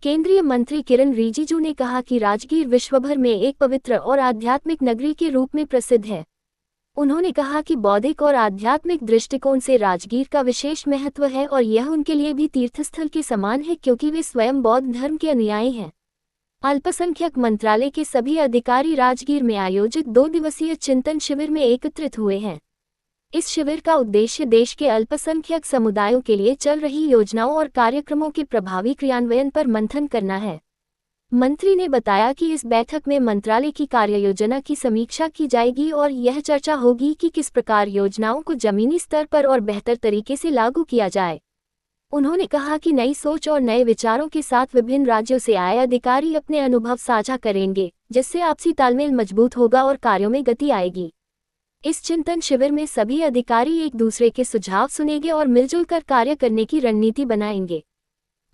केंद्रीय मंत्री किरण रिजिजू ने कहा कि राजगीर विश्वभर में एक पवित्र और आध्यात्मिक नगरी के रूप में प्रसिद्ध है। उन्होंने कहा कि बौद्धिक और आध्यात्मिक दृष्टिकोण से राजगीर का विशेष महत्व है और यह उनके लिए भी तीर्थस्थल के समान है क्योंकि वे स्वयं बौद्ध धर्म के अनुयायी हैं। अल्पसंख्यक मंत्रालय के सभी अधिकारी राजगीर में आयोजित 2 दिवसीय चिंतन शिविर में एकत्रित हुए हैं। इस शिविर का उद्देश्य देश के अल्पसंख्यक समुदायों के लिए चल रही योजनाओं और कार्यक्रमों के प्रभावी क्रियान्वयन पर मंथन करना है। मंत्री ने बताया कि इस बैठक में मंत्रालय की कार्ययोजना की समीक्षा की जाएगी और यह चर्चा होगी कि किस प्रकार योजनाओं को जमीनी स्तर पर और बेहतर तरीके से लागू किया जाए। उन्होंने कहा कि नई सोच और नए विचारों के साथ विभिन्न राज्यों से आए अधिकारी अपने अनुभव साझा करेंगे, जिससे आपसी तालमेल मजबूत होगा और कार्यों में गति आएगी। इस चिंतन शिविर में सभी अधिकारी एक दूसरे के सुझाव सुनेंगे और मिलजुल कर कार्य करने की रणनीति बनाएंगे।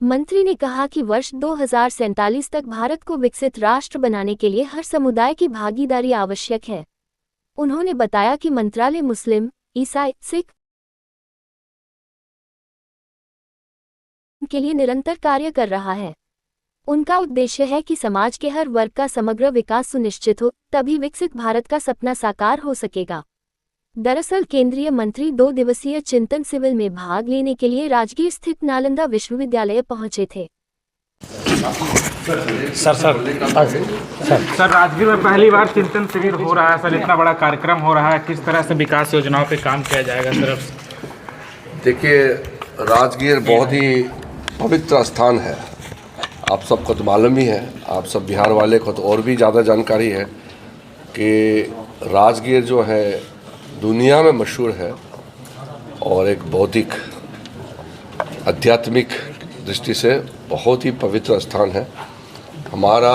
मंत्री ने कहा कि वर्ष 2047 तक भारत को विकसित राष्ट्र बनाने के लिए हर समुदाय की भागीदारी आवश्यक है। उन्होंने बताया कि मंत्रालय मुस्लिम, ईसाई, सिख के लिए निरंतर कार्य कर रहा है। उनका उद्देश्य है कि समाज के हर वर्ग का समग्र विकास सुनिश्चित हो, तभी विकसित भारत का सपना साकार हो सकेगा। दरअसल केंद्रीय मंत्री 2 दिवसीय चिंतन शिविर में भाग लेने के लिए राजगीर स्थित नालंदा विश्वविद्यालय पहुंचे थे। सर राजगीर में पहली बार चिंतन शिविर हो रहा है सर, इतना बड़ा कार्यक्रम हो रहा है, किस तरह से विकास योजनाओं पे काम किया जाएगा सर? देखिए, राजगीर बहुत ही पवित्र स्थान है। आप सबको तो मालूम ही है, आप सब बिहार वाले को तो और भी ज़्यादा जानकारी है कि राजगीर जो है दुनिया में मशहूर है और एक बौद्धिक आध्यात्मिक दृष्टि से बहुत ही पवित्र स्थान है। हमारा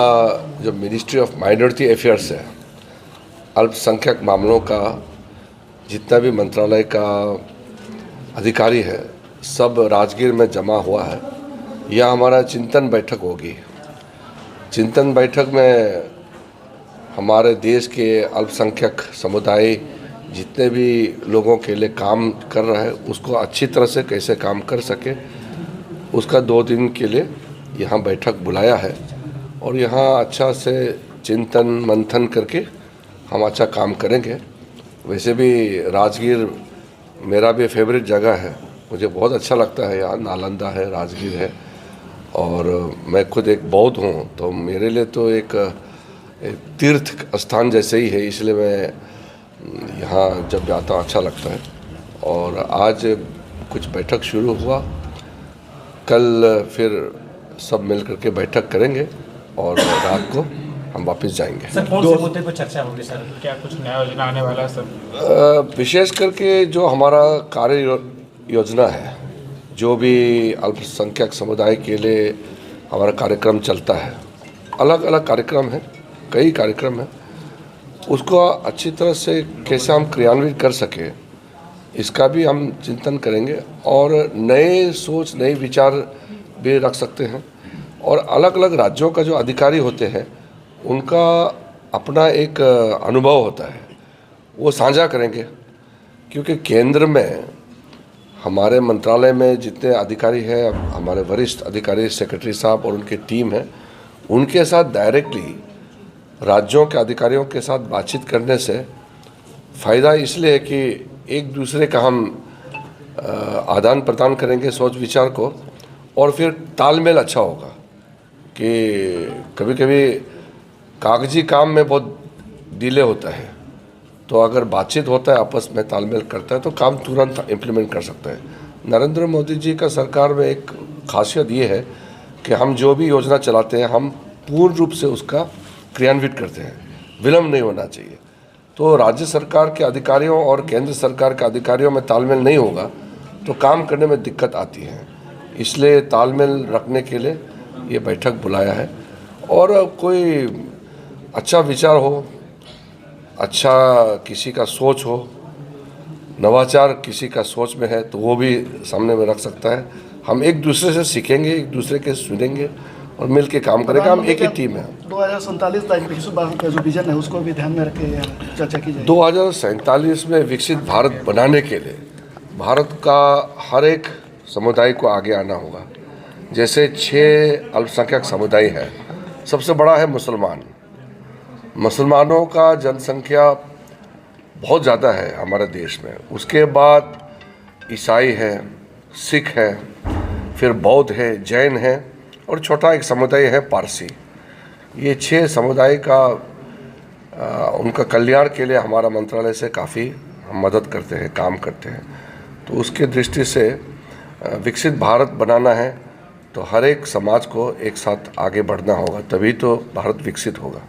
जो मिनिस्ट्री ऑफ माइनॉरिटी अफेयर्स है, अल्पसंख्यक मामलों का जितना भी मंत्रालय का अधिकारी है, सब राजगीर में जमा हुआ है। यह हमारा चिंतन बैठक होगी। चिंतन बैठक में हमारे देश के अल्पसंख्यक समुदाय जितने भी लोगों के लिए काम कर रहा है उसको अच्छी तरह से कैसे काम कर सके, उसका 2 दिन के लिए यहाँ बैठक बुलाया है और यहाँ अच्छा से चिंतन मंथन करके हम अच्छा काम करेंगे। वैसे भी राजगीर मेरा भी फेवरेट जगह है, मुझे बहुत अच्छा लगता है। यहाँ नालंदा है, राजगीर है और मैं खुद एक बौद्ध हूँ, तो मेरे लिए तो एक तीर्थ स्थान जैसे ही है, इसलिए मैं यहाँ जब जाता हूँ अच्छा लगता है। और आज कुछ बैठक शुरू हुआ, कल फिर सब मिल करके बैठक करेंगे और रात को हम वापस जाएंगे। सर कौन से मुद्दे पर चर्चा होगी सर? क्या कुछ नया योजना आने वाला है सर? विशेष करके जो हमारा कार्य योजना है, जो भी अल्पसंख्यक समुदाय के लिए हमारा कार्यक्रम चलता है, अलग अलग कार्यक्रम है, कई कार्यक्रम है, उसको अच्छी तरह से कैसे हम क्रियान्वित कर सके, इसका भी हम चिंतन करेंगे और नए सोच, नए विचार भी रख सकते हैं। और अलग अलग राज्यों का जो अधिकारी होते हैं उनका अपना एक अनुभव होता है, वो साझा करेंगे। क्योंकि केंद्र में हमारे मंत्रालय में जितने अधिकारी हैं, हमारे वरिष्ठ अधिकारी, सेक्रेटरी साहब और उनकी टीम है, उनके साथ डायरेक्टली राज्यों के अधिकारियों के साथ बातचीत करने से फ़ायदा इसलिए है कि एक दूसरे का हम आदान प्रदान करेंगे सोच विचार को, और फिर तालमेल अच्छा होगा। कि कभी कभी कागजी काम में बहुत डिले होता है, तो अगर बातचीत होता है, आपस में तालमेल करता है, तो काम तुरंत इम्प्लीमेंट कर सकता है। नरेंद्र मोदी जी का सरकार में एक खासियत ये है कि हम जो भी योजना चलाते हैं, हम पूर्ण रूप से उसका क्रियान्वित करते हैं, विलम्ब नहीं होना चाहिए। तो राज्य सरकार के अधिकारियों और केंद्र सरकार के अधिकारियों में तालमेल नहीं होगा तो काम करने में दिक्कत आती है। इसलिए तालमेल रखने के लिए ये बैठक बुलाया है। और कोई अच्छा विचार हो, अच्छा किसी का सोच हो, नवाचार किसी का सोच में है, तो वो भी सामने में रख सकता है। हम एक दूसरे से सीखेंगे, एक दूसरे के सुनेंगे और मिल के काम करेंगे। हम एक ही टीम है। 2047 तक विकसित भारत का जो विजन है उसको भी ध्यान में रख के चर्चा की जाए। 2047 में विकसित भारत बनाने के लिए भारत का हर एक समुदाय को आगे आना होगा। जैसे 6 अल्पसंख्यक समुदाय है। सबसे बड़ा है मुसलमान। मुसलमानों का जनसंख्या बहुत ज़्यादा है हमारे देश में। उसके बाद ईसाई है, सिख है, फिर बौद्ध है, जैन है और छोटा एक समुदाय है पारसी। ये 6 समुदाय का उनका कल्याण के लिए हमारा मंत्रालय से काफ़ी हम मदद करते हैं, काम करते हैं। तो उसके दृष्टि से विकसित भारत बनाना है तो हर एक समाज को एक साथ आगे बढ़ना होगा, तभी तो भारत विकसित होगा।